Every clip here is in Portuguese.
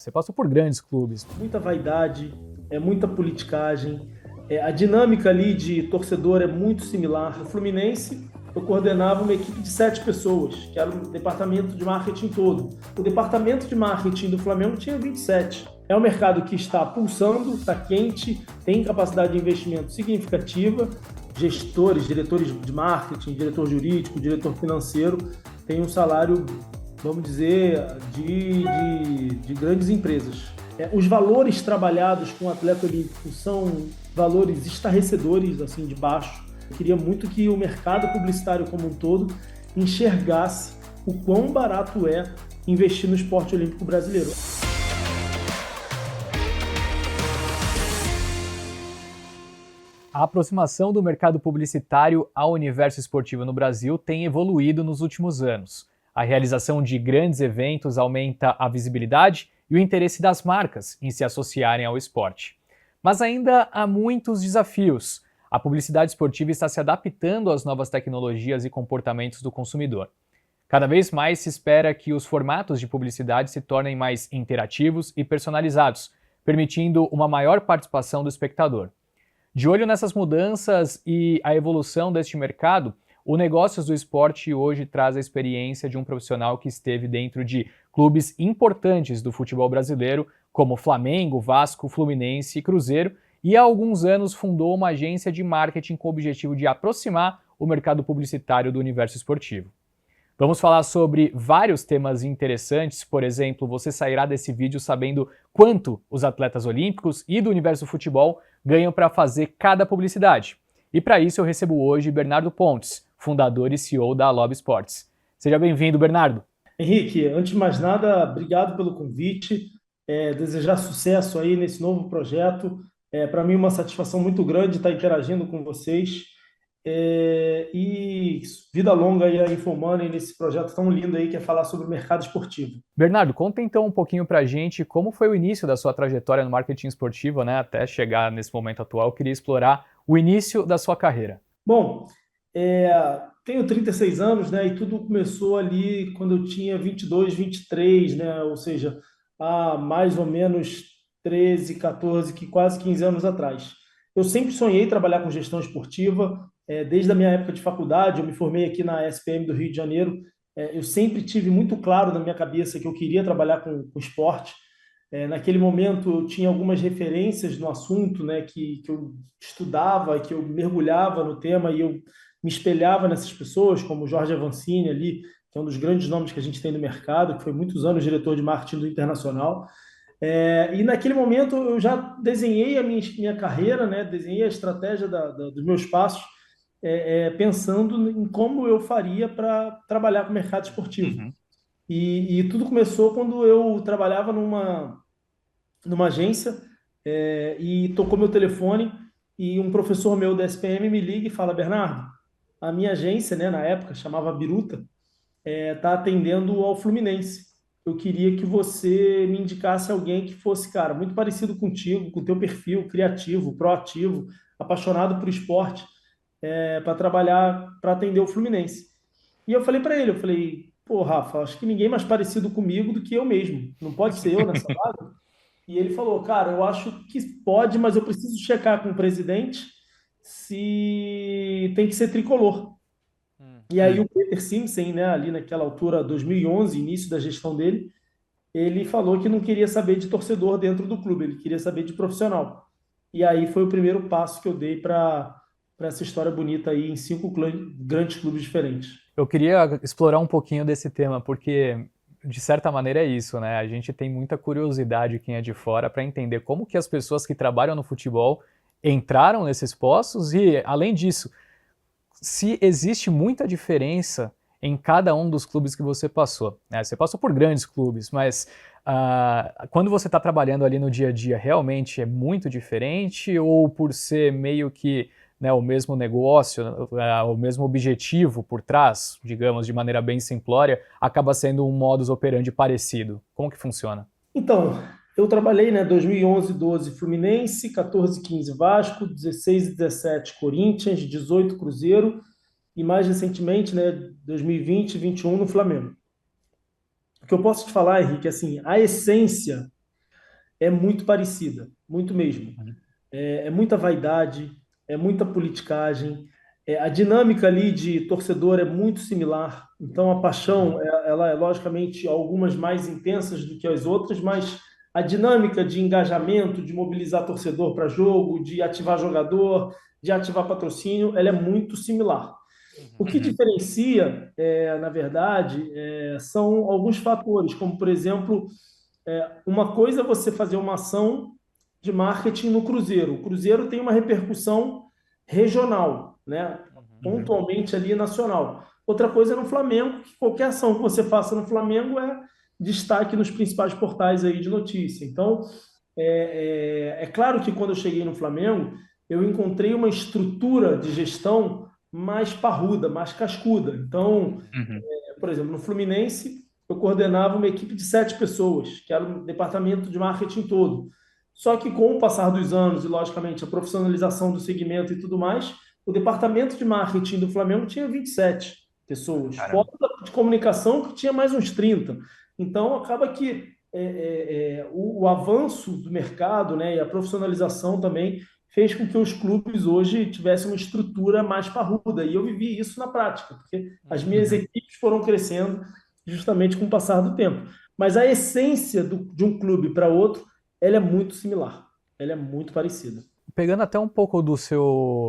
Você passou por grandes clubes. Muita vaidade, muita politicagem. A dinâmica ali de torcedor é muito similar. No Fluminense, eu coordenava uma equipe de 7 pessoas, que era o departamento de marketing todo. O departamento de marketing do Flamengo tinha 27. É um mercado que está pulsando, está quente, tem capacidade de investimento significativa. Gestores, diretores de marketing, diretor jurídico, diretor financeiro, têm um salário, vamos dizer, de grandes empresas. Os valores trabalhados com o atleta olímpico são valores estarrecedores, assim, de baixo. Eu queria muito que o mercado publicitário como um todo enxergasse o quão barato é investir no esporte olímpico brasileiro. A aproximação do mercado publicitário ao universo esportivo no Brasil tem evoluído nos últimos anos. A realização de grandes eventos aumenta a visibilidade e o interesse das marcas em se associarem ao esporte. Mas ainda há muitos desafios. A publicidade esportiva está se adaptando às novas tecnologias e comportamentos do consumidor. Cada vez mais se espera que os formatos de publicidade se tornem mais interativos e personalizados, permitindo uma maior participação do espectador. De olho nessas mudanças e a evolução deste mercado, o Negócios do Esporte hoje traz a experiência de um profissional que esteve dentro de clubes importantes do futebol brasileiro, como Flamengo, Vasco, Fluminense e Cruzeiro, e há alguns anos fundou uma agência de marketing com o objetivo de aproximar o mercado publicitário do universo esportivo. Vamos falar sobre vários temas interessantes, por exemplo, você sairá desse vídeo sabendo quanto os atletas olímpicos e do universo do futebol ganham para fazer cada publicidade. E para isso eu recebo hoje Bernardo Pontes, fundador e CEO da Aloba Sports. Seja bem-vindo, Bernardo. Henrique, antes de mais nada, obrigado pelo convite. Desejar sucesso aí nesse novo projeto. Para mim, uma satisfação muito grande estar interagindo com vocês. E vida longa aí a Infomoney nesse projeto tão lindo aí que é falar sobre o mercado esportivo. Bernardo, conta então um pouquinho pra gente como foi o início da sua trajetória no marketing esportivo, né, até chegar nesse momento atual. Eu queria explorar o início da sua carreira. Bom, é, tenho 36 anos, né? E tudo começou ali quando eu tinha 22, 23, né? Ou seja, há mais ou menos 13, 14, quase 15 anos atrás. Eu sempre sonhei trabalhar com gestão esportiva, desde a minha época de faculdade. Eu me formei aqui na SPM do Rio de Janeiro. Eu sempre tive muito claro na minha cabeça que eu queria trabalhar com esporte. Naquele momento eu tinha algumas referências no assunto, né, que eu estudava, que eu mergulhava no tema e eu me espelhava nessas pessoas, como o Jorge Avancini ali, que é um dos grandes nomes que a gente tem no mercado, que foi muitos anos diretor de marketing do Internacional. E naquele momento eu já desenhei a minha carreira, né, desenhei a estratégia dos meus passos, pensando em como eu faria para trabalhar com o mercado esportivo. Uhum. E tudo começou quando eu trabalhava numa agência, e tocou meu telefone e um professor meu da SPM me liga e fala: Bernardo, a minha agência, né, na época chamava Biruta, está atendendo ao Fluminense. Eu queria que você me indicasse alguém que fosse, cara, muito parecido contigo, com o teu perfil, criativo, proativo, apaixonado por esporte, para trabalhar, para atender o Fluminense. E eu falei para ele, eu falei: pô, Rafa, acho que ninguém mais parecido comigo do que eu mesmo. Não pode ser eu nessa vaga? E ele falou: cara, eu acho que pode, mas eu preciso checar com o presidente se tem que ser tricolor. E aí o Peter Simpson, né, ali naquela altura, 2011, início da gestão dele, ele falou que não queria saber de torcedor dentro do clube, ele queria saber de profissional. E aí foi o primeiro passo que eu dei para essa história bonita aí em 5 grandes clubes diferentes. Eu queria explorar um pouquinho desse tema, porque de certa maneira é isso, né? A gente tem muita curiosidade, quem é de fora, para entender como que as pessoas que trabalham no futebol entraram nesses postos e, além disso, se existe muita diferença em cada um dos clubes que você passou, né? Você passou por grandes clubes, mas quando você está trabalhando ali no dia a dia, realmente é muito diferente ou por ser meio que, né, o mesmo negócio, o mesmo objetivo por trás, digamos, de maneira bem simplória, acaba sendo um modus operandi parecido? Como que funciona? Então, eu trabalhei, né, 2011, 12 Fluminense, 14, 15 Vasco, 16 e 17 Corinthians, 18 Cruzeiro e mais recentemente, né, 2020 e 21 no Flamengo. O que eu posso te falar, Henrique, assim, a essência é muito parecida, muito mesmo. É muita vaidade, é muita politicagem. A dinâmica ali de torcedor é muito similar. Então, a paixão, ela é logicamente algumas mais intensas do que as outras, mas a dinâmica de engajamento, de mobilizar torcedor para jogo, de ativar jogador, de ativar patrocínio, ela é muito similar. O que Uhum. diferencia, na verdade, são alguns fatores, como, por exemplo, uma coisa é você fazer uma ação de marketing no Cruzeiro. O Cruzeiro tem uma repercussão regional, né? Uhum. Pontualmente ali nacional. Outra coisa é no Flamengo, que qualquer ação que você faça no Flamengo é destaque nos principais portais aí de notícia. Então, é claro que quando eu cheguei no Flamengo, eu encontrei uma estrutura de gestão mais parruda, mais cascuda. Então, Uhum. por exemplo, no Fluminense, eu coordenava uma equipe de 7 pessoas, que era o departamento de marketing todo. Só que com o passar dos anos e, logicamente, a profissionalização do segmento e tudo mais, o departamento de marketing do Flamengo tinha 27 pessoas, fora Caramba. de comunicação que tinha mais uns 30. Então, acaba que o avanço do mercado, né, e a profissionalização também fez com que os clubes hoje tivessem uma estrutura mais parruda. E eu vivi isso na prática, porque as minhas Uhum. equipes foram crescendo justamente com o passar do tempo. Mas a essência de um clube para outro, ela é muito similar, ela é muito parecida. Pegando até um pouco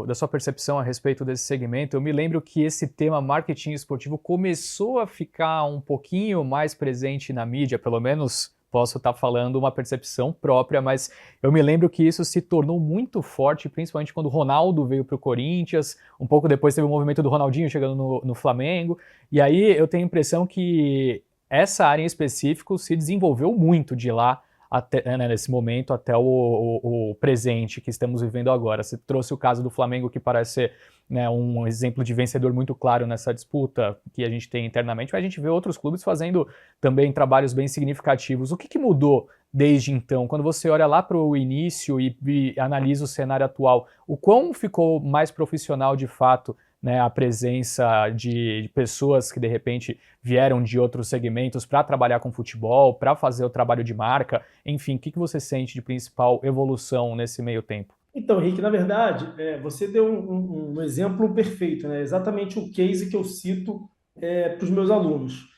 da sua percepção a respeito desse segmento, eu me lembro que esse tema marketing esportivo começou a ficar um pouquinho mais presente na mídia, pelo menos posso estar falando uma percepção própria, mas eu me lembro que isso se tornou muito forte, principalmente quando o Ronaldo veio para o Corinthians, um pouco depois teve o movimento do Ronaldinho chegando no Flamengo, e aí eu tenho a impressão que essa área em específico se desenvolveu muito de lá até, né, nesse momento até o presente que estamos vivendo agora. Você trouxe o caso do Flamengo, que parece ser, né, um exemplo de vencedor muito claro nessa disputa que a gente tem internamente, mas a gente vê outros clubes fazendo também trabalhos bem significativos. O que mudou desde então? Quando você olha lá para o início e analisa o cenário atual, o quão ficou mais profissional de fato, né, a presença de pessoas que de repente vieram de outros segmentos para trabalhar com futebol, para fazer o trabalho de marca, enfim, o que você sente de principal evolução nesse meio tempo? Então, Henrique, na verdade, você deu um exemplo perfeito, né? Exatamente o case que eu cito para os meus alunos.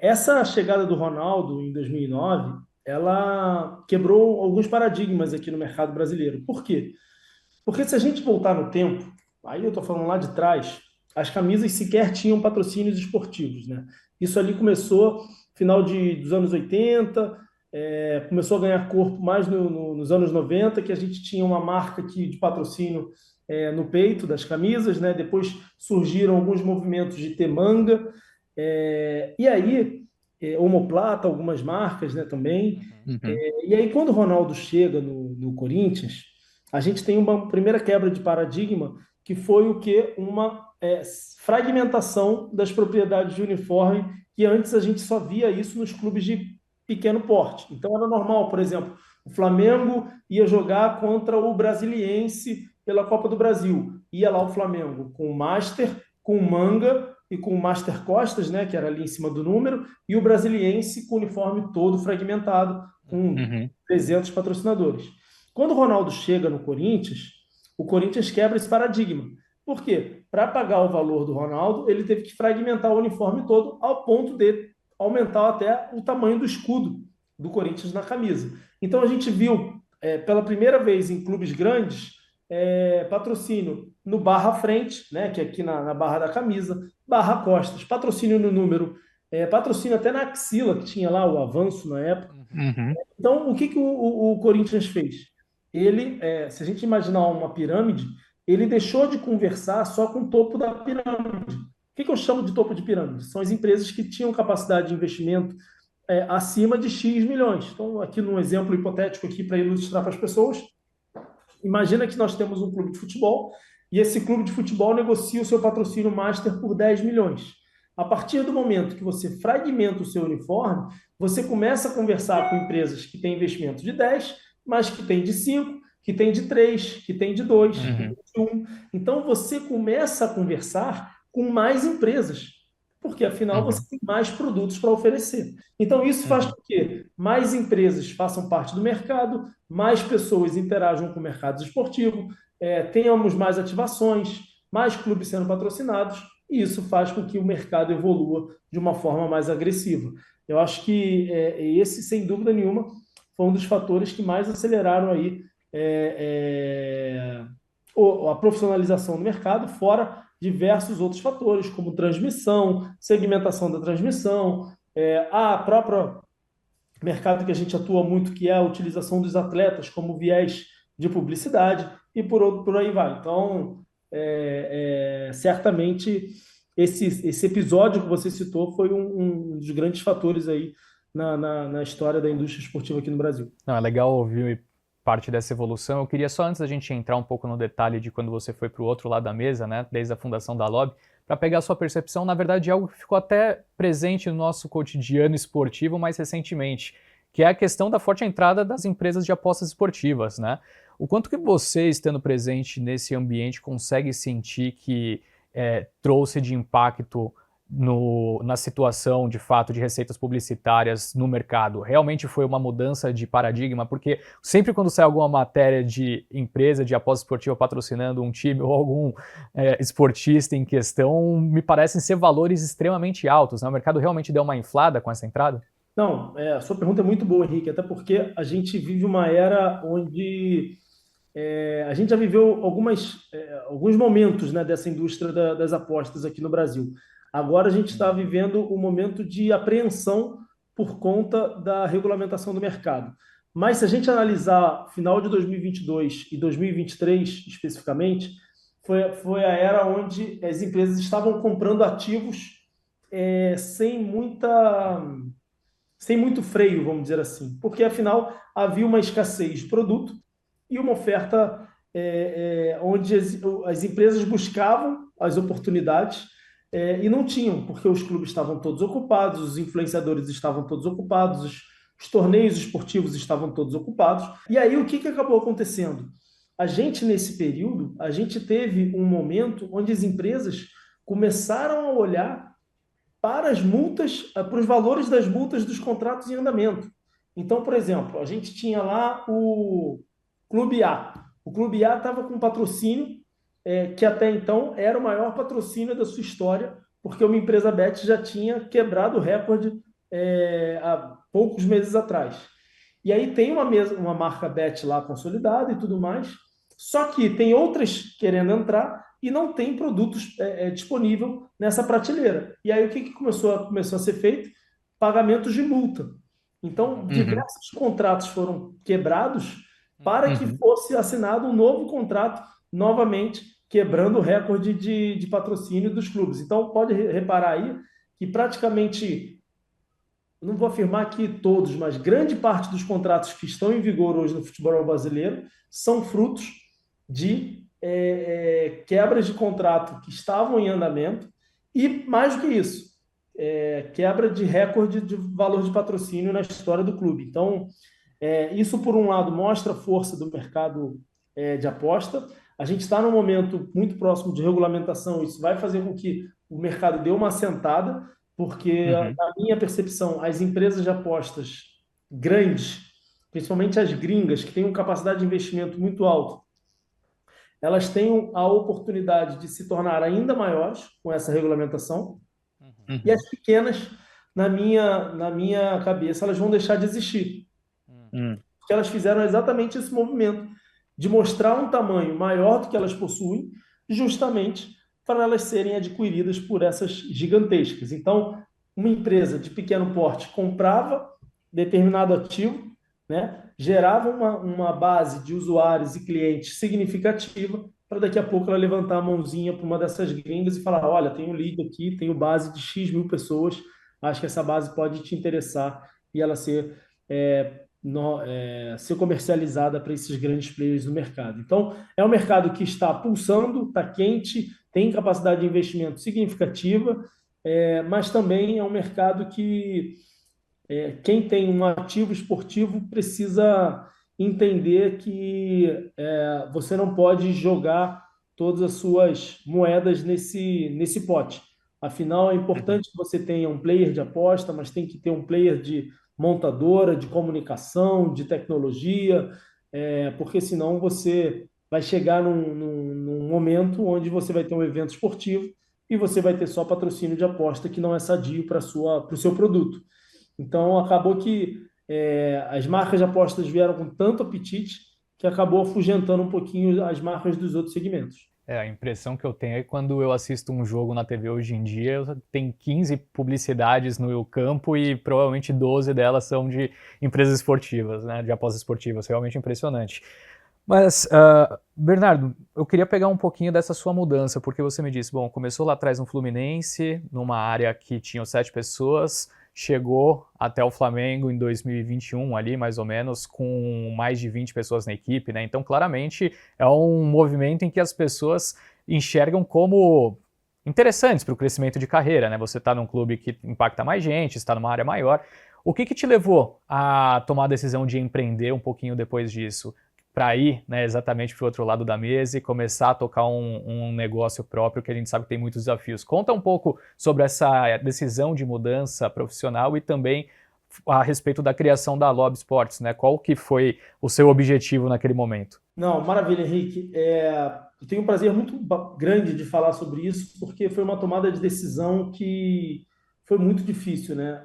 Essa chegada do Ronaldo em 2009, ela quebrou alguns paradigmas aqui no mercado brasileiro. Por quê? Porque se a gente voltar no tempo, aí eu estou falando lá de trás, as camisas sequer tinham patrocínios esportivos, né? Isso ali começou final dos anos 80, começou a ganhar corpo mais nos anos 90, que a gente tinha uma marca aqui de patrocínio no peito das camisas, né? Depois surgiram alguns movimentos de ter manga, e aí omoplata, algumas marcas, né, também. Uhum. E aí quando o Ronaldo chega no Corinthians, a gente tem uma primeira quebra de paradigma, que foi o que? Uma fragmentação das propriedades de uniforme, que antes a gente só via isso nos clubes de pequeno porte. Então era normal, por exemplo, o Flamengo ia jogar contra o Brasiliense pela Copa do Brasil. Ia lá o Flamengo com o Master, com o Manga e com o Master Costas, né, que era ali em cima do número, e o Brasiliense com o uniforme todo fragmentado, com Uhum. 300 patrocinadores. Quando o Ronaldo chega no Corinthians, o Corinthians quebra esse paradigma. Por quê? Para pagar o valor do Ronaldo, ele teve que fragmentar o uniforme todo ao ponto de aumentar até o tamanho do escudo do Corinthians na camisa. Então a gente viu pela primeira vez em clubes grandes patrocínio no barra frente, né, que é aqui na barra da camisa, barra costas, patrocínio no número, patrocínio até na axila, que tinha lá o avanço na época. Uhum. Então, o que o Corinthians fez? Ele, se a gente imaginar uma pirâmide, ele deixou de conversar só com o topo da pirâmide. O que eu chamo de topo de pirâmide? São as empresas que tinham capacidade de investimento acima de X milhões. Então, aqui num exemplo hipotético aqui para ilustrar para as pessoas, imagina que nós temos um clube de futebol e esse clube de futebol negocia o seu patrocínio master por 10 milhões. A partir do momento que você fragmenta o seu uniforme, você começa a conversar com empresas que têm investimento de 10, mas que tem de 5, que tem de 3, que tem de 2, que tem Uhum. de 1. Então você começa a conversar com mais empresas. porque afinal você Uhum, tem mais produtos para oferecer. Então, isso faz uhum. com que mais empresas façam parte do mercado, mais pessoas interajam com o mercado esportivo, tenhamos mais ativações, mais clubes sendo patrocinados, e isso faz com que o mercado evolua de uma forma mais agressiva. Eu acho que esse, sem dúvida nenhuma, foi um dos fatores que mais aceleraram aí a profissionalização do mercado, fora diversos outros fatores, como transmissão, segmentação da transmissão, a própria mercado que a gente atua muito, que é a utilização dos atletas como viés de publicidade, e por aí vai. Então, certamente, esse episódio que você citou foi um dos grandes fatores aí na história da indústria esportiva aqui no Brasil. Não, é legal ouvir parte dessa evolução. Eu queria só, antes da gente entrar um pouco no detalhe de quando você foi para o outro lado da mesa, né, desde a fundação da Lobby, para pegar a sua percepção, na verdade, de algo que ficou até presente no nosso cotidiano esportivo mais recentemente, que é a questão da forte entrada das empresas de apostas esportivas, né? O quanto que você, estando presente nesse ambiente, consegue sentir que trouxe de impacto na situação de fato de receitas publicitárias no mercado? Realmente foi uma mudança de paradigma? Porque sempre quando sai alguma matéria de empresa de aposta esportiva patrocinando um time ou algum esportista em questão, me parecem ser valores extremamente altos, né? O mercado realmente deu uma inflada com essa entrada? Não, a sua pergunta é muito boa, Henrique, até porque a gente vive uma era onde a gente já viveu alguns momentos, né, dessa indústria das apostas aqui no Brasil. Agora a gente está vivendo um momento de apreensão por conta da regulamentação do mercado. Mas se a gente analisar final de 2022 e 2023 especificamente, foi a era onde as empresas estavam comprando ativos sem sem muito freio, vamos dizer assim, porque afinal havia uma escassez de produto e uma oferta onde as empresas buscavam as oportunidades e não tinham, porque os clubes estavam todos ocupados, os influenciadores estavam todos ocupados, os torneios esportivos estavam todos ocupados. E aí o que acabou acontecendo? A gente, nesse período, a gente teve um momento onde as empresas começaram a olhar para as multas, para os valores das multas dos contratos em andamento. Então, por exemplo, a gente tinha lá o Clube A. O Clube A estava com um patrocínio que até então era o maior patrocínio da sua história, porque uma empresa Bet já tinha quebrado o recorde há poucos meses atrás. E aí tem uma marca Bet lá consolidada e tudo mais, só que tem outras querendo entrar e não tem produtos disponível nessa prateleira. E aí o que começou a ser feito? Pagamentos de multa. Então, Uhum, diversos contratos foram quebrados para que uhum. fosse assinado um novo contrato, novamente quebrando o recorde de patrocínio dos clubes. Então, pode reparar aí que praticamente, não vou afirmar que todos, mas grande parte dos contratos que estão em vigor hoje no futebol brasileiro são frutos de quebras de contrato que estavam em andamento e, mais do que isso, quebra de recorde de valor de patrocínio na história do clube. Então, isso, por um lado, mostra a força do mercado de aposta. A gente está num momento muito próximo de regulamentação, isso vai fazer com que o mercado dê uma assentada, porque, Uhum. na minha percepção, as empresas de apostas grandes, principalmente as gringas, que têm uma capacidade de investimento muito alta, elas têm a oportunidade de se tornar ainda maiores com essa regulamentação, e as Uhum. pequenas, na minha cabeça, elas vão deixar de existir. Uhum. Que elas fizeram exatamente esse movimento de mostrar um tamanho maior do que elas possuem, justamente para elas serem adquiridas por essas gigantescas. Então, uma empresa de pequeno porte comprava determinado ativo, né, gerava uma base de usuários e clientes significativa, para daqui a pouco ela levantar a mãozinha para uma dessas gringas e falar: olha, tenho lead aqui, tenho base de X mil pessoas, acho que essa base pode te interessar, e ela ser ser comercializada para esses grandes players do mercado. Então, é um mercado que está pulsando, está quente, tem capacidade de investimento significativa, mas também é um mercado que quem tem um ativo esportivo precisa entender que você não pode jogar todas as suas moedas nesse pote, Afinal, é Uhum. importante que você tenha um player de aposta, mas tem que ter um player de montadora, de comunicação, de tecnologia, porque senão você vai chegar num momento onde você vai ter um evento esportivo e você vai ter só patrocínio de aposta que não é sadio para o seu produto. Então, acabou que as marcas de apostas vieram com tanto apetite que acabou afugentando um pouquinho as marcas dos outros segmentos. A impressão que eu tenho é que quando eu assisto um jogo na TV hoje em dia, tem 15 publicidades no campo e provavelmente 12 delas são de empresas esportivas, né, de apostas esportivas. Realmente impressionante. Mas, Bernardo, eu queria pegar um pouquinho dessa sua mudança, porque você me disse, bom, começou lá atrás no Fluminense, numa área que tinham 7 pessoas, chegou até o Flamengo em 2021, ali mais ou menos, com mais de 20 pessoas na equipe, né? Então, claramente, é um movimento em que as pessoas enxergam como interessantes para o crescimento de carreira, né? Você está num clube que impacta mais gente, está numa área maior. O que te levou a tomar a decisão de empreender um pouquinho depois disso? Para ir, né, exatamente para o outro lado da mesa e começar a tocar um negócio próprio, que a gente sabe que tem muitos desafios. Conta um pouco sobre essa decisão de mudança profissional e também a respeito da criação da Lob Sports, né? Qual que foi o seu objetivo naquele momento? Não, maravilha, Henrique. Eu tenho um prazer muito grande de falar sobre isso, porque foi uma tomada de decisão que foi muito difícil, né?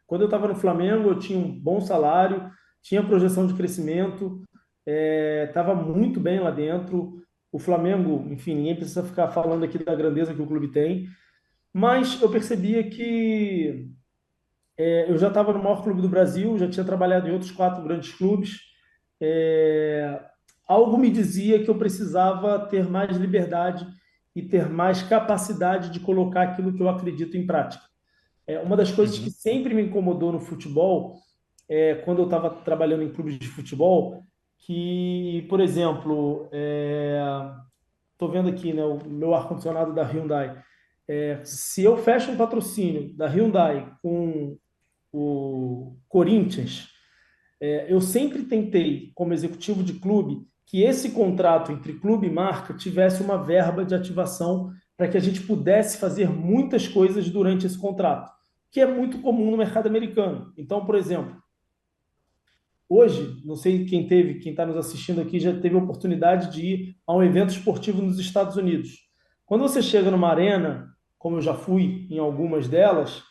Quando eu estava no Flamengo, eu tinha um bom salário, tinha projeção de crescimento, estava muito bem lá dentro. O Flamengo, enfim, ninguém precisa ficar falando aqui da grandeza que o clube tem, mas eu percebia que eu já estava no maior clube do Brasil, já tinha trabalhado em outros 4 grandes clubes. É, Algo me dizia que eu precisava ter mais liberdade e ter mais capacidade de colocar aquilo que eu acredito em prática. Uma das coisas que Uhum. sempre me incomodou no futebol, quando eu estava trabalhando em clubes de futebol, que, por exemplo, estou vendo aqui, né, o meu ar-condicionado da Hyundai. Se eu fecho um patrocínio da Hyundai com o Corinthians, eu sempre tentei, como executivo de clube, que esse contrato entre clube e marca tivesse uma verba de ativação para que a gente pudesse fazer muitas coisas durante esse contrato, que é muito comum no mercado americano. Então, por exemplo, hoje, não sei quem está nos assistindo aqui já teve a oportunidade de ir a um evento esportivo nos Estados Unidos. Quando você chega numa arena, como eu já fui em algumas delas,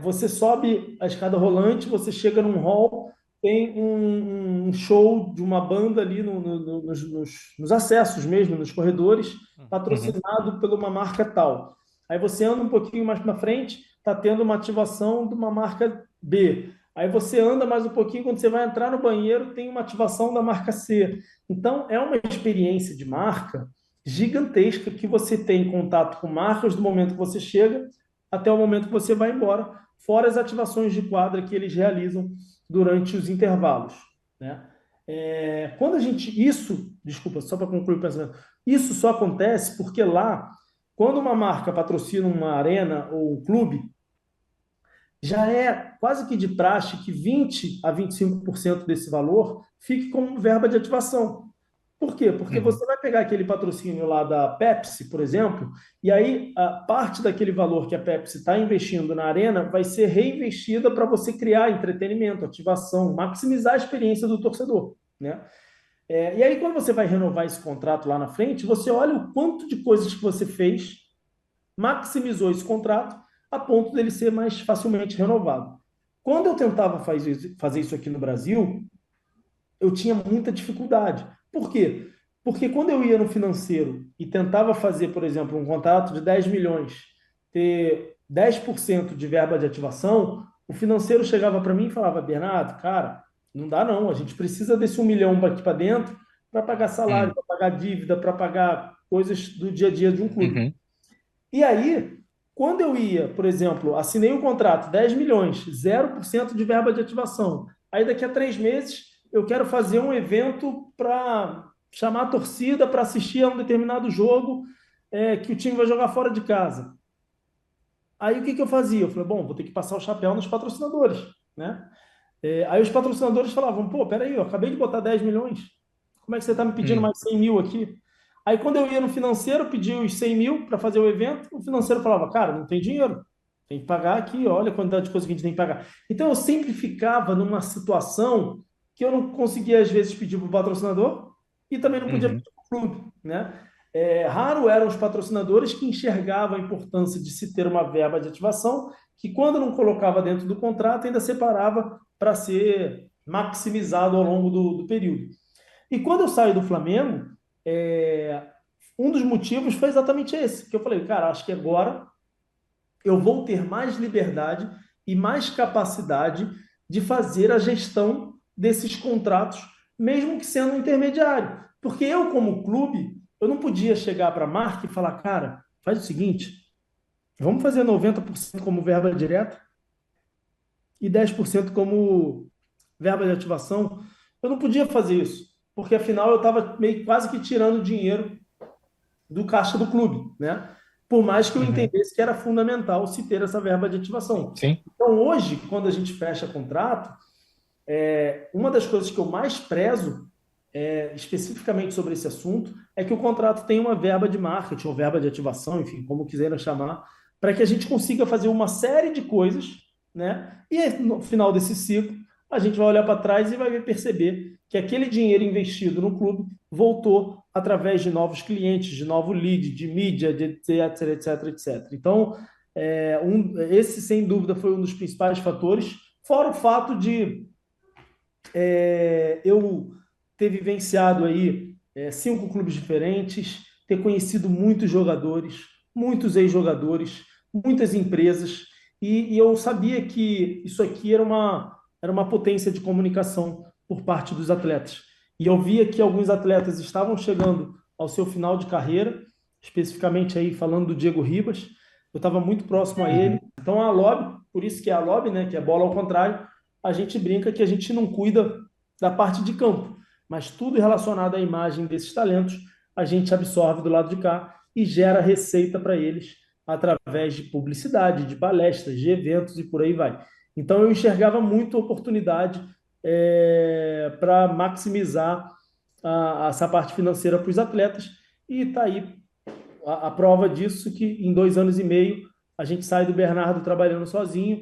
você sobe a escada rolante, você chega num hall, tem um show de uma banda ali nos acessos mesmo, nos corredores, Uhum. patrocinado por uma marca tal. Aí você anda um pouquinho mais para frente, está tendo uma ativação de uma marca B. Aí você anda mais um pouquinho, quando você vai entrar no banheiro, tem uma ativação da marca C. Então, é uma experiência de marca gigantesca que você tem contato com marcas do momento que você chega até o momento que você vai embora, fora as ativações de quadra que eles realizam durante os intervalos, né? Quando a gente isso, desculpa, só para concluir o pensamento, isso só acontece porque lá, quando uma marca patrocina uma arena ou um clube, já é quase que de praxe que 20 a 25% desse valor fique como verba de ativação. Por quê? Porque Uhum. você vai pegar aquele patrocínio lá da Pepsi, por exemplo, e aí a parte daquele valor que a Pepsi está investindo na arena vai ser reinvestida para você criar entretenimento, ativação, maximizar a experiência do torcedor, né? E aí, quando você vai renovar esse contrato lá na frente, você olha o quanto de coisas que você fez, maximizou esse contrato a ponto dele ser mais facilmente renovado. Quando eu tentava fazer isso aqui no Brasil, eu tinha muita dificuldade. Por quê? Porque quando eu ia no financeiro e tentava fazer, por exemplo, um contrato de 10 milhões, ter 10% de verba de ativação, o financeiro chegava para mim e falava: Bernardo, cara, não dá não, a gente precisa desse 1 milhão aqui para dentro para pagar salário, Uhum. para pagar dívida, para pagar coisas do dia a dia de um clube. Uhum. E aí, quando eu ia, por exemplo, assinei um contrato, 10 milhões, 0% de verba de ativação. Aí daqui a 3 meses eu quero fazer um evento para chamar a torcida para assistir a um determinado jogo que o time vai jogar fora de casa. Aí o que eu fazia? Eu falei, bom, vou ter que passar o chapéu nos patrocinadores, né? Aí os patrocinadores falavam, pô, peraí, eu acabei de botar 10 milhões, como é que você está me pedindo Uhum. mais 100 mil aqui? Aí quando eu ia no financeiro, pedia os 100 mil para fazer o evento, o financeiro falava, cara, não tem dinheiro, tem que pagar aqui, olha a quantidade de coisa que a gente tem que pagar. Então eu sempre ficava numa situação que eu não conseguia, às vezes, pedir para o patrocinador e também não podia Uhum. pedir para o clube, né? Raro eram os patrocinadores que enxergavam a importância de se ter uma verba de ativação, que quando não colocava dentro do contrato, ainda separava para ser maximizado ao longo do período. E quando eu saí do Flamengo, é, um dos motivos foi exatamente esse, que eu falei, cara, acho que agora eu vou ter mais liberdade e mais capacidade de fazer a gestão desses contratos, mesmo que sendo um intermediário. Porque eu, como clube, eu não podia chegar para a marca e falar, cara, faz o seguinte, vamos fazer 90% como verba direta e 10% como verba de ativação. Eu não podia fazer isso, porque afinal eu estava meio quase que tirando dinheiro do caixa do clube, né? Por mais que eu Uhum. entendesse que era fundamental se ter essa verba de ativação. Sim. Então, hoje, quando a gente fecha contrato, uma das coisas que eu mais prezo, especificamente sobre esse assunto, é que o contrato tenha uma verba de marketing ou verba de ativação, enfim, como quiserem chamar, para que a gente consiga fazer uma série de coisas, né? E aí, no final desse ciclo, a gente vai olhar para trás e vai perceber que aquele dinheiro investido no clube voltou através de novos clientes, de novo lead, de mídia, de etc, etc, etc. Então, esse, sem dúvida, foi um dos principais fatores, fora o fato de eu ter vivenciado aí 5 clubes diferentes, ter conhecido muitos jogadores, muitos ex-jogadores, muitas empresas, e eu sabia que isso aqui era uma potência de comunicação por parte dos atletas. E eu via que alguns atletas estavam chegando ao seu final de carreira, especificamente aí falando do Diego Ribas, eu estava muito próximo a Uhum. ele. Então a lobby, por isso que é a lobby, né, que é bola ao contrário, a gente brinca que a gente não cuida da parte de campo, mas tudo relacionado à imagem desses talentos, a gente absorve do lado de cá e gera receita para eles através de publicidade, de palestras, de eventos e por aí vai. Então eu enxergava muito oportunidade para maximizar essa parte financeira para os atletas e está aí a prova disso que em 2 anos e meio a gente sai do Bernardo trabalhando sozinho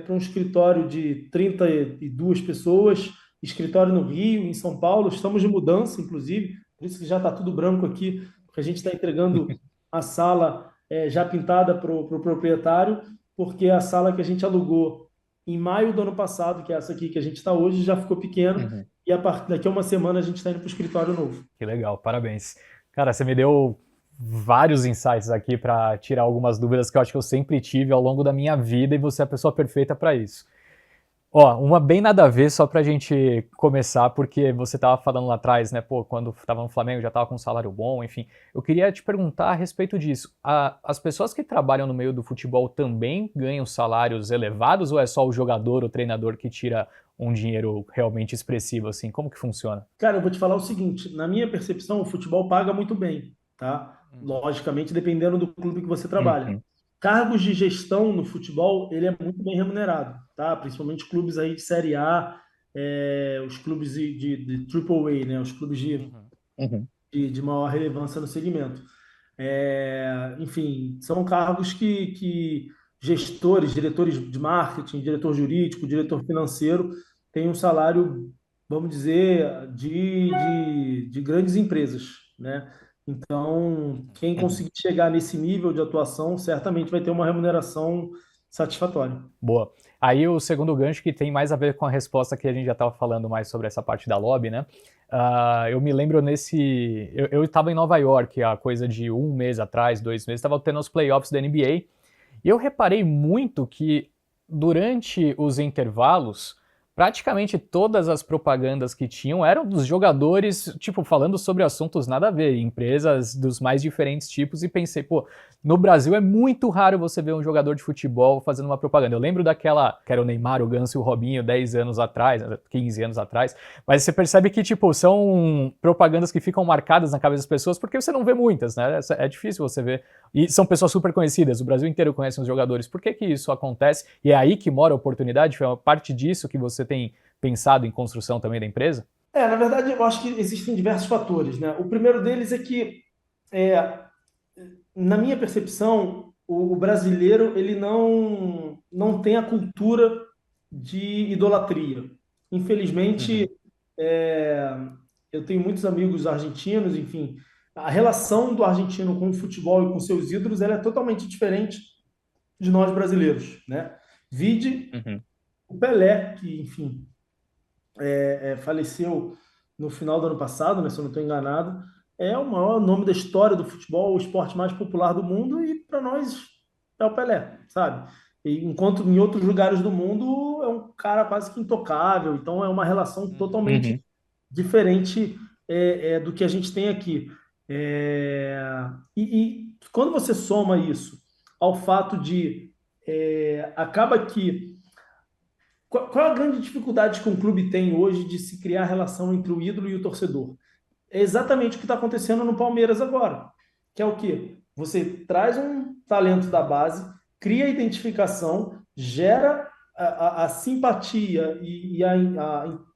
para um escritório de 32 pessoas, escritório no Rio, em São Paulo, estamos de mudança, inclusive, por isso que já está tudo branco aqui, porque a gente está entregando a sala já pintada para o proprietário, porque a sala que a gente alugou em maio do ano passado, que é essa aqui que a gente está hoje, já ficou pequena, Uhum. e a partir daqui a uma semana a gente está indo para o escritório novo. Que legal, parabéns. Cara, você me deu vários insights aqui para tirar algumas dúvidas que eu acho que eu sempre tive ao longo da minha vida e você é a pessoa perfeita para isso. Ó, uma bem nada a ver só pra gente começar, porque você tava falando lá atrás, né, pô, quando tava no Flamengo já tava com um salário bom, enfim. Eu queria te perguntar a respeito disso. As pessoas que trabalham no meio do futebol também ganham salários elevados ou é só o jogador, o treinador que tira um dinheiro realmente expressivo, assim? Como que funciona? Cara, eu vou te falar o seguinte, na minha percepção, o futebol paga muito bem, tá? Logicamente, dependendo do clube que você trabalha. Uhum, Cargos de gestão no futebol, ele é muito bem remunerado, tá? Principalmente clubes aí de Série A, os clubes de Triple A, né? Os clubes uhum, uhum, de maior relevância no segmento. Enfim, são cargos que gestores, diretores de marketing, diretor jurídico, diretor financeiro têm um salário, vamos dizer, de grandes empresas, né? Então, quem uhum. conseguir chegar nesse nível de atuação certamente vai ter uma remuneração satisfatória. Boa. Aí o segundo gancho que tem mais a ver com a resposta que a gente já estava falando mais sobre essa parte da lobby, né? Eu me lembro nesse. Eu estava em Nova York há coisa de um mês atrás, 2 meses, estava tendo os playoffs da NBA. E eu reparei muito que durante os intervalos, praticamente todas as propagandas que tinham eram dos jogadores, tipo, falando sobre assuntos nada a ver, empresas dos mais diferentes tipos, e pensei, pô, no Brasil é muito raro você ver um jogador de futebol fazendo uma propaganda. Eu lembro daquela, que era o Neymar, o Ganso e o Robinho 10 anos atrás, 15 anos atrás, mas você percebe que, tipo, são propagandas que ficam marcadas na cabeça das pessoas porque você não vê muitas, né? É difícil você ver. E são pessoas super conhecidas, o Brasil inteiro conhece os jogadores. Por que que isso acontece? E é aí que mora a oportunidade? Foi uma parte disso que você tem pensado em construção também da empresa? Na verdade, eu acho que existem diversos fatores, né? O primeiro deles é que, é, na minha percepção, o brasileiro ele não tem a cultura de idolatria. Infelizmente, Uhum, é, eu tenho muitos amigos argentinos, enfim, a relação do argentino com o futebol e com seus ídolos ela é totalmente diferente de nós brasileiros, né? Vide uhum, o Pelé, que, enfim, faleceu no final do ano passado, né, se eu não estou enganado, é o maior nome da história do futebol, o esporte mais popular do mundo, e para nós é o Pelé, sabe? E, enquanto em outros lugares do mundo é um cara quase que intocável, então é uma relação totalmente uhum, diferente do que a gente tem aqui. E quando você soma isso ao fato de acaba que qual a grande dificuldade que um clube tem hoje de se criar a relação entre o ídolo e o torcedor? É exatamente o que está acontecendo no Palmeiras agora, que é o quê? Você traz um talento da base, cria a identificação, gera a simpatia e a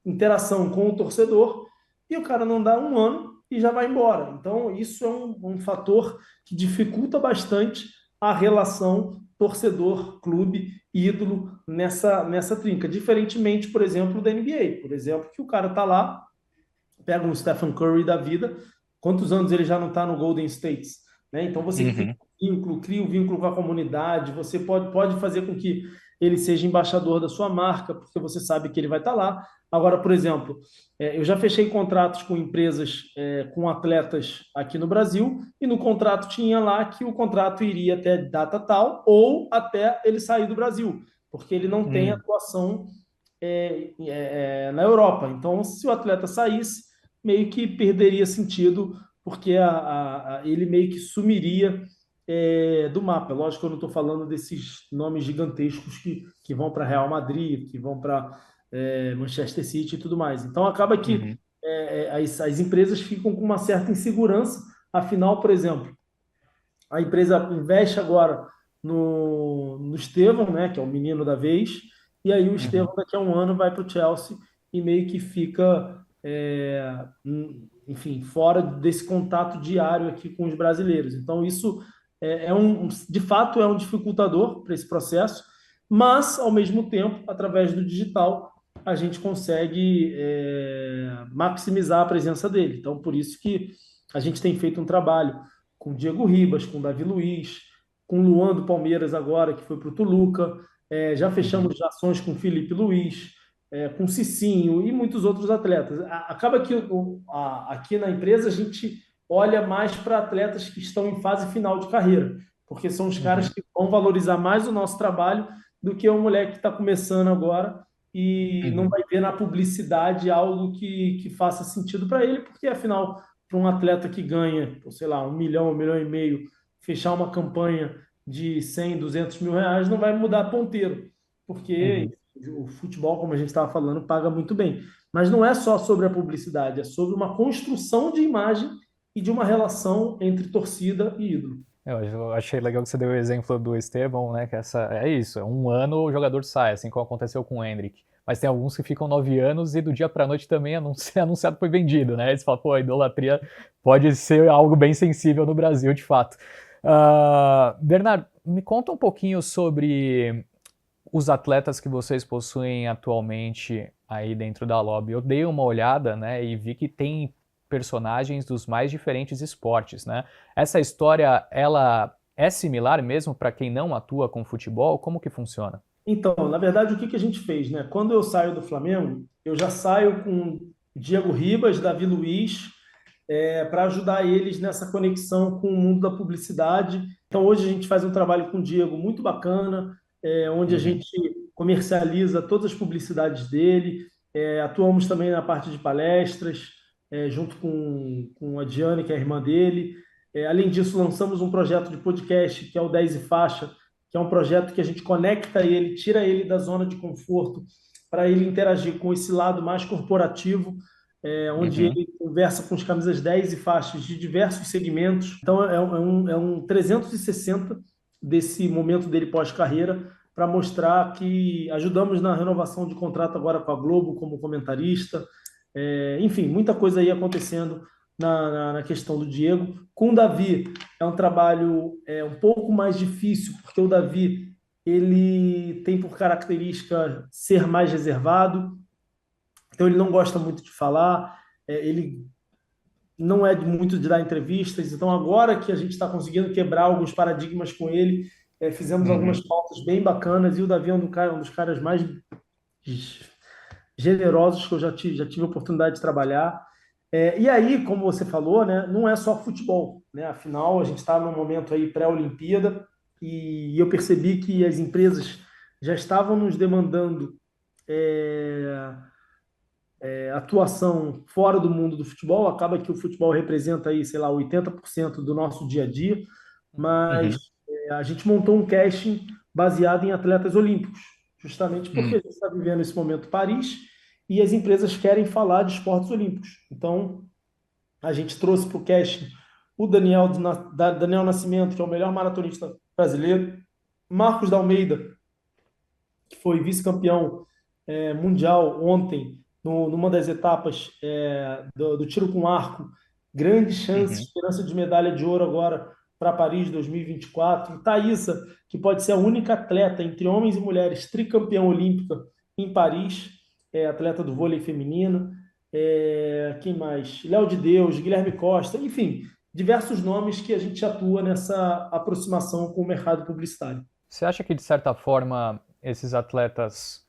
interação com o torcedor, e o cara não dá um ano e já vai embora. Então, isso é um fator que dificulta bastante a relação torcedor-clube ídolo nessa trinca. Diferentemente, por exemplo, da NBA. Por exemplo, que o cara tá lá, pega um Stephen Curry da vida, quantos anos ele já não está no Golden State? Né? Então você uhum. cria um vínculo com a comunidade, você pode fazer com que ele seja embaixador da sua marca, porque você sabe que ele vai estar lá. Agora, por exemplo, eu já fechei contratos com empresas, com atletas aqui no Brasil, e no contrato tinha lá que o contrato iria até data tal ou até ele sair do Brasil, porque ele não tem Hum, atuação na Europa. Então, se o atleta saísse, meio que perderia sentido, porque ele meio que sumiria do mapa. Lógico que eu não estou falando desses nomes gigantescos que vão para Real Madrid, que vão para Manchester City e tudo mais. Então, acaba que uhum, as empresas ficam com uma certa insegurança. Afinal, por exemplo, a empresa investe agora no Estevão, né, que é o menino da vez, e aí o uhum, Estevão daqui a um ano vai para o Chelsea e meio que fica, enfim, fora desse contato diário aqui com os brasileiros. Então isso de fato é um dificultador para esse processo, mas ao mesmo tempo, através do digital, a gente consegue maximizar a presença dele. Então por isso que a gente tem feito um trabalho com Diego Ribas, com Davi Luiz, com Luan do Palmeiras agora, que foi para o Toluca. Já uhum, fechamos ações com Felipe Luiz, com Cicinho e muitos outros atletas. Acaba que aqui na empresa a gente olha mais para atletas que estão em fase final de carreira, porque são os caras uhum, que vão valorizar mais o nosso trabalho do que o moleque que está começando agora e não uhum. vai ver na publicidade algo que faça sentido para ele, porque afinal para um atleta que ganha, sei lá, 1 milhão, 1,5 milhão, fechar uma campanha de 100, 200 mil reais não vai mudar ponteiro, porque Uhum. o futebol, como a gente estava falando, paga muito bem. Mas não é só sobre a publicidade, é sobre uma construção de imagem e de uma relação entre torcida e ídolo. Eu achei legal que você deu o exemplo do Estevão, né? Que é isso, é um ano o jogador sai, assim como aconteceu com o Endrick. Mas tem alguns que ficam 9 anos e do dia para noite também anunciado foi vendido, né? Eles falam, pô, a idolatria pode ser algo bem sensível no Brasil, de fato. Bernardo, me conta um pouquinho sobre os atletas que vocês possuem atualmente aí dentro da lobby. Eu dei uma olhada, né, e vi que tem personagens dos mais diferentes esportes, né? Essa história, ela é similar mesmo para quem não atua com futebol? Como que funciona? Então, na verdade, o que a gente fez, né? Quando eu saio do Flamengo, eu já saio com Diego Ribas, Davi Luiz, para ajudar eles nessa conexão com o mundo da publicidade. Então, hoje a gente faz um trabalho com o Diego muito bacana, onde a Uhum, gente comercializa todas as publicidades dele. Atuamos também na parte de palestras, junto com a Diane, que é a irmã dele. Além disso, lançamos um projeto de podcast, que é o 10 e Faixa, que é um projeto que a gente conecta ele, tira ele da zona de conforto, para ele interagir com esse lado mais corporativo, onde uhum. ele conversa com os camisas 10 e faixas de diversos segmentos. Então, é um 360 desse momento dele pós-carreira, para mostrar que ajudamos na renovação de contrato agora com a Globo como comentarista. Enfim, muita coisa aí acontecendo na questão do Diego. Com o Davi, é um trabalho um pouco mais difícil, porque o Davi ele tem por característica ser mais reservado, então ele não gosta muito de falar, ele não é muito de dar entrevistas. Então, agora que a gente está conseguindo quebrar alguns paradigmas com ele, fizemos algumas Uhum. pautas bem bacanas, e o Davi é um dos caras mais generosos que eu já tive a oportunidade de trabalhar. E aí, como você falou, né, não é só futebol, né? Afinal, a gente está num momento aí pré-Olimpíada, e eu percebi que as empresas já estavam nos demandando é, atuação fora do mundo do futebol. Acaba que o futebol representa aí, sei lá, 80% do nosso dia a dia, mas Uhum. a gente montou um casting baseado em atletas olímpicos, justamente porque a Uhum. gente está vivendo esse momento Paris e as empresas querem falar de esportes olímpicos. Então, a gente trouxe para o casting o Daniel Nascimento, que é o melhor maratonista brasileiro, Marcos da Almeida, que foi vice-campeão mundial ontem, numa das etapas do tiro com arco. Grande chance, Uhum. esperança de medalha de ouro agora para Paris 2024. E Thaísa, que pode ser a única atleta entre homens e mulheres tricampeã olímpica em Paris, atleta do vôlei feminino. Quem mais? Léo de Deus, Guilherme Costa, enfim, diversos nomes que a gente atua nessa aproximação com o mercado publicitário. Você acha que, de certa forma, esses atletas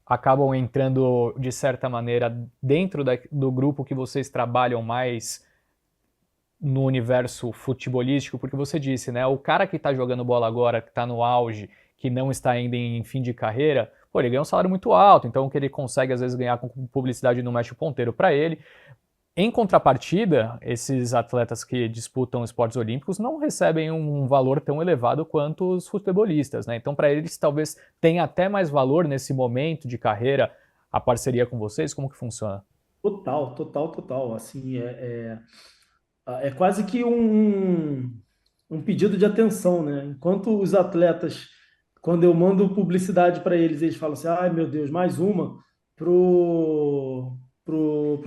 acabam entrando, de certa maneira, dentro do grupo que vocês trabalham mais no universo futebolístico? Porque você disse, né? O cara que está jogando bola agora, que está no auge, que não está ainda em fim de carreira, pô, ele ganha um salário muito alto, então o que ele consegue às vezes ganhar com publicidade não mexe o ponteiro para ele. Em contrapartida, esses atletas que disputam esportes olímpicos não recebem um valor tão elevado quanto os futebolistas, né? Então, para eles, talvez tenha até mais valor nesse momento de carreira a parceria com vocês. Como que funciona? Total, total, total. Assim, é quase que um pedido de atenção, né? Enquanto os atletas, quando eu mando publicidade para eles, eles falam assim: ai meu Deus, mais uma pros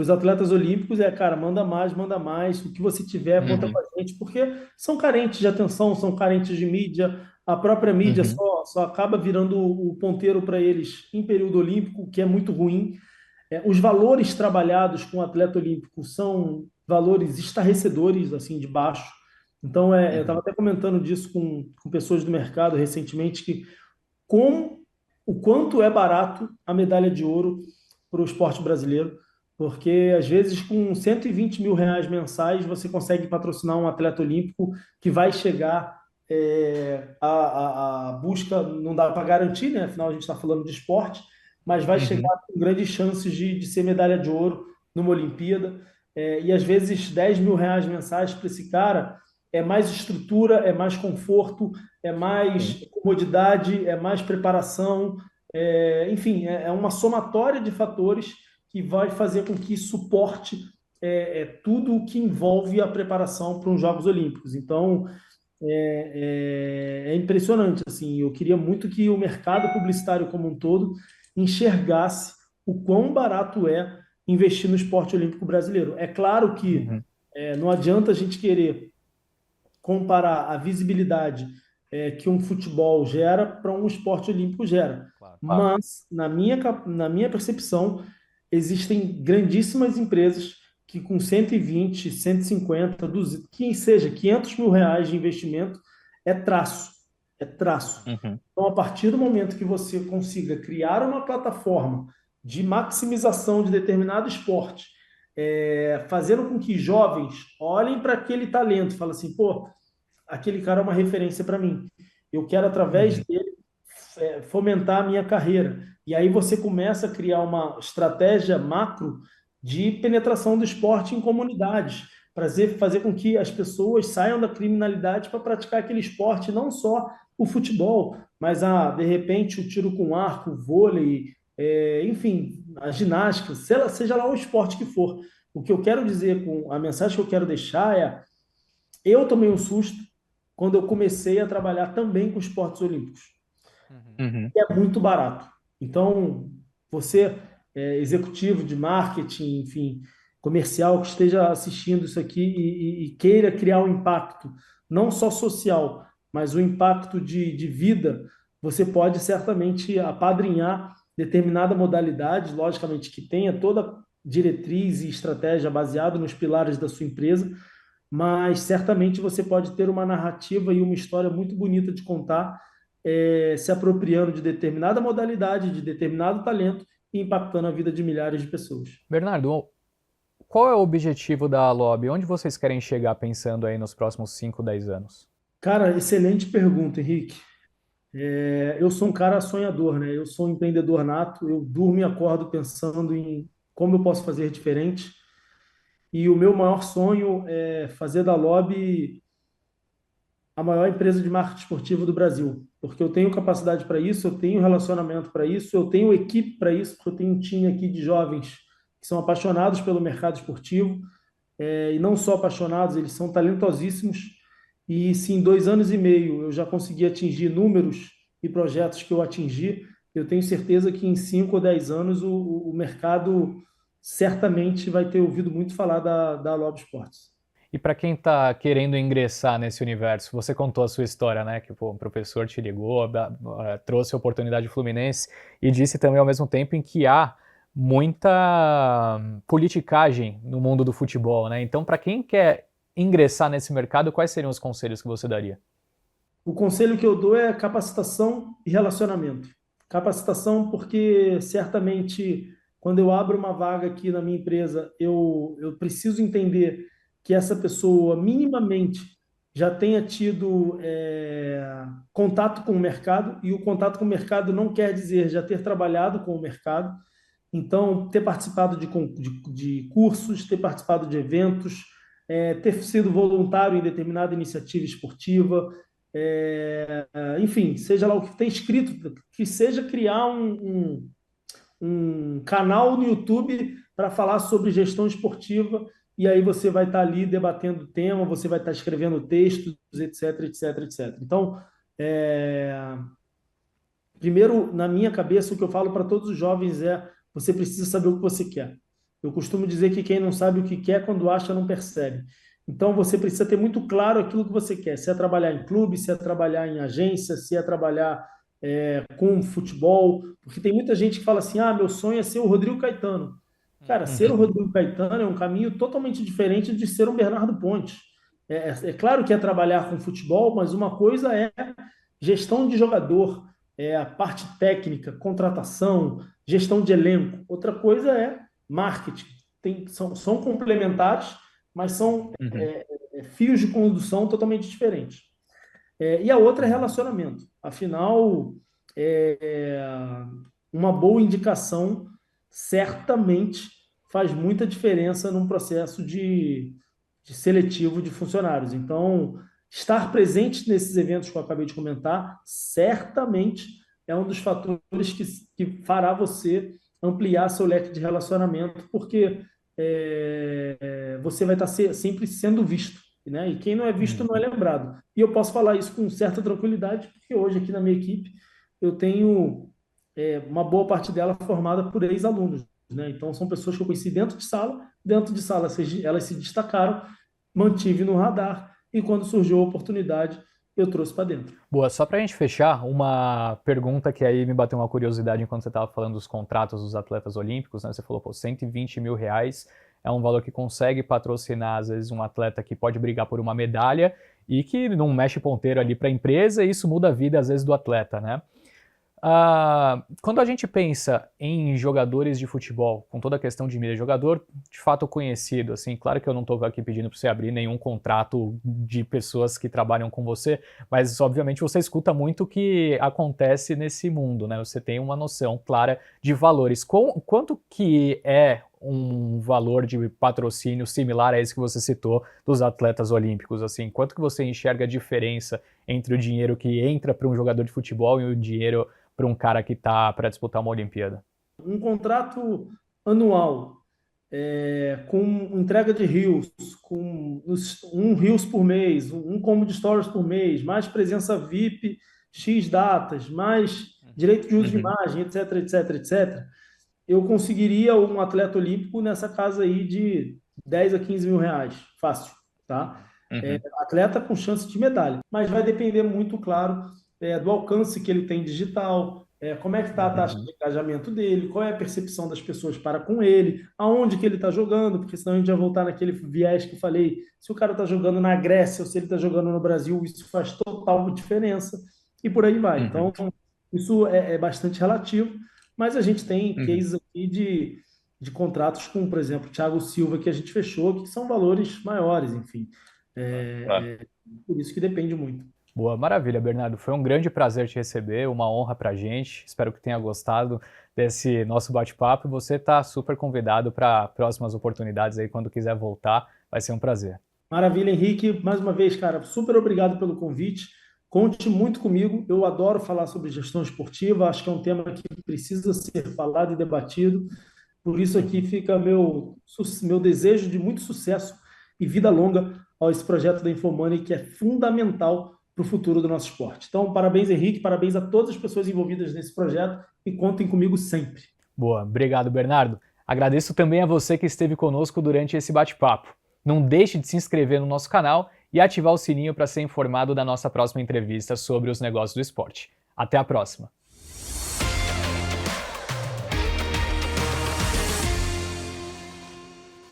atletas olímpicos. Cara, manda mais, o que você tiver, conta com Uhum, a gente, porque são carentes de atenção, são carentes de mídia. A própria mídia uhum, só acaba virando o ponteiro para eles em período olímpico, o que é muito ruim. Os valores trabalhados com o atleta olímpico são valores estarrecedores, assim, de baixo. Então, eu estava uhum. até comentando disso com pessoas do mercado recentemente, que com o quanto é barato a medalha de ouro para o esporte brasileiro, porque às vezes com 120 mil reais mensais você consegue patrocinar um atleta olímpico que vai chegar. A busca não dá para garantir, né? Afinal, a gente está falando de esporte, mas vai chegar Uhum. com grandes chances de ser medalha de ouro numa Olimpíada. E às vezes 10 mil reais mensais para esse cara é mais estrutura, é mais conforto, é mais Sim. comodidade, é mais preparação, enfim, é uma somatória de fatores que vai fazer com que suporte tudo o que envolve a preparação para os Jogos Olímpicos. Então, é impressionante, assim. Eu queria muito que o mercado publicitário como um todo enxergasse o quão barato é investir no esporte olímpico brasileiro. É claro que Uhum. não adianta a gente querer comparar a visibilidade que um futebol gera para um esporte olímpico gera. Claro. Mas, na minha percepção, existem grandíssimas empresas que com 120, 150, 200, que seja 500 mil reais de investimento, é traço. É traço. Uhum. Então, a partir do momento que você consiga criar uma plataforma de maximização de determinado esporte, fazendo com que jovens olhem para aquele talento e falem assim, pô, aquele cara é uma referência para mim. Eu quero, através Uhum. dele, fomentar a minha carreira. E aí você começa a criar uma estratégia macro de penetração do esporte em comunidades, para fazer com que as pessoas saiam da criminalidade para praticar aquele esporte, não só o futebol, mas de repente o tiro com arco, o vôlei, enfim, a ginástica, seja lá o esporte que for. O que eu quero dizer com a mensagem que eu quero deixar eu tomei um susto quando eu comecei a trabalhar também com esportes olímpicos. Uhum. É muito barato. Então, você executivo de marketing, enfim, comercial que esteja assistindo isso aqui e queira criar um impacto, não só social, mas o impacto de vida, você pode certamente apadrinhar determinada modalidade, logicamente que tenha toda diretriz e estratégia baseada nos pilares da sua empresa, mas certamente você pode ter uma narrativa e uma história muito bonita de contar, se apropriando de determinada modalidade, de determinado talento e impactando a vida de milhares de pessoas. Bernardo, qual é o objetivo da Lobby? Onde vocês querem chegar pensando aí nos próximos 5, 10 anos? Cara, excelente pergunta, Henrique. Eu sou um cara sonhador, né? Eu sou um empreendedor nato, eu durmo e acordo pensando em como eu posso fazer diferente. E o meu maior sonho é fazer da Lobby a maior empresa de marketing esportivo do Brasil, porque eu tenho capacidade para isso, eu tenho relacionamento para isso, eu tenho equipe para isso, porque eu tenho um time aqui de jovens que são apaixonados pelo mercado esportivo, e não só apaixonados, eles são talentosíssimos. E se em 2 anos e meio eu já consegui atingir números e projetos que eu atingi, eu tenho certeza que em 5 ou 10 anos o mercado certamente vai ter ouvido muito falar da Lobo Esportes. E para quem está querendo ingressar nesse universo, você contou a sua história, né? Que pô, um professor te ligou, trouxe a oportunidade Fluminense e disse também ao mesmo tempo em que há muita politicagem no mundo do futebol, né? Então, para quem quer ingressar nesse mercado, quais seriam os conselhos que você daria? O conselho que eu dou é capacitação e relacionamento. Capacitação, porque certamente quando eu abro uma vaga aqui na minha empresa, eu preciso entender que essa pessoa minimamente já tenha tido contato com o mercado, e o contato com o mercado não quer dizer já ter trabalhado com o mercado. Então, ter participado de cursos, ter participado de eventos, ter sido voluntário em determinada iniciativa esportiva, enfim, seja lá o que tem escrito, que seja criar um canal no YouTube para falar sobre gestão esportiva, e aí você vai estar ali debatendo o tema, você vai estar escrevendo textos, etc, etc, etc. Então, primeiro, na minha cabeça, o que eu falo para todos os jovens é: você precisa saber o que você quer. Eu costumo dizer que quem não sabe o que quer, quando acha, não percebe. Então, você precisa ter muito claro aquilo que você quer. Se é trabalhar em clube, se é trabalhar em agência, se é trabalhar com futebol. Porque tem muita gente que fala assim: ah, meu sonho é ser o Rodrigo Caetano. Cara, ser o Rodrigo Caetano é um caminho totalmente diferente de ser um Bernardo Pontes. É claro que é trabalhar com futebol, mas uma coisa é gestão de jogador, a parte técnica, contratação, gestão de elenco. Outra coisa é marketing. São complementares, mas são Uhum. fios de condução totalmente diferentes. E a outra é relacionamento. Afinal, uma boa indicação certamente faz muita diferença num processo de seletivo de funcionários. Então, estar presente nesses eventos que eu acabei de comentar, certamente é um dos fatores que fará você ampliar seu leque de relacionamento, porque você vai estar sempre sendo visto, né? E quem não é visto não é Uhum. lembrado. E eu posso falar isso com certa tranquilidade, porque hoje aqui na minha equipe eu tenho uma boa parte dela formada por ex-alunos, né? Então são pessoas que eu conheci dentro de sala elas se destacaram, mantive no radar, e quando surgiu a oportunidade, eu trouxe para dentro. Boa, só para a gente fechar, uma pergunta que aí me bateu uma curiosidade enquanto você estava falando dos contratos dos atletas olímpicos, né? Você falou, pô, R$ 120 mil é um valor que consegue patrocinar, às vezes, um atleta que pode brigar por uma medalha e que não mexe ponteiro ali para a empresa, e isso muda a vida, às vezes, do atleta, né? Quando a gente pensa em jogadores de futebol, com toda a questão de mídia, jogador de fato conhecido, assim, claro que eu não estou aqui pedindo para você abrir nenhum contrato de pessoas que trabalham com você, mas obviamente você escuta muito o que acontece nesse mundo, né? Você tem uma noção clara de valores. Quanto que é um valor de patrocínio similar a esse que você citou dos atletas olímpicos, assim? Quanto que você enxerga a diferença entre o dinheiro que entra para um jogador de futebol e o dinheiro para um cara que está para disputar uma Olimpíada? Um contrato anual, com entrega de reels, com um reels por mês, um combo de stories por mês, mais presença VIP, X datas, mais direito de uso de Uhum. imagem, etc, etc, etc. eu conseguiria um atleta olímpico nessa casa aí de 10 a 15 mil reais, fácil, tá? Uhum, Atleta com chance de medalha, mas vai depender muito, claro, do alcance que ele tem digital, como é que está a taxa uhum, de engajamento dele, qual é a percepção das pessoas para com ele, aonde que ele está jogando, porque senão a gente vai voltar naquele viés que eu falei, se o cara está jogando na Grécia ou se ele está jogando no Brasil, isso faz total diferença, e por aí vai. uhum, Então, isso é bastante relativo, mas a gente tem uhum. cases aqui de contratos com, por exemplo, Thiago Silva, que a gente fechou, que são valores maiores, enfim. Claro. Por isso que depende muito. Boa, maravilha, Bernardo. Foi um grande prazer te receber, uma honra pra gente. Espero que tenha gostado desse nosso bate-papo. Você está super convidado para próximas oportunidades aí, quando quiser voltar. Vai ser um prazer. Maravilha, Henrique. Mais uma vez, cara, super obrigado pelo convite. Conte muito comigo. Eu adoro falar sobre gestão esportiva. Acho que é um tema que precisa ser falado e debatido. Por isso aqui Uhum. fica meu desejo de muito sucesso e vida longa a esse projeto da Infomoney, que é fundamental para o futuro do nosso esporte. Então, parabéns, Henrique, parabéns a todas as pessoas envolvidas nesse projeto e contem comigo sempre. Boa, obrigado, Bernardo. Agradeço também a você que esteve conosco durante esse bate-papo. Não deixe de se inscrever no nosso canal e ativar o sininho para ser informado da nossa próxima entrevista sobre os negócios do esporte. Até a próxima!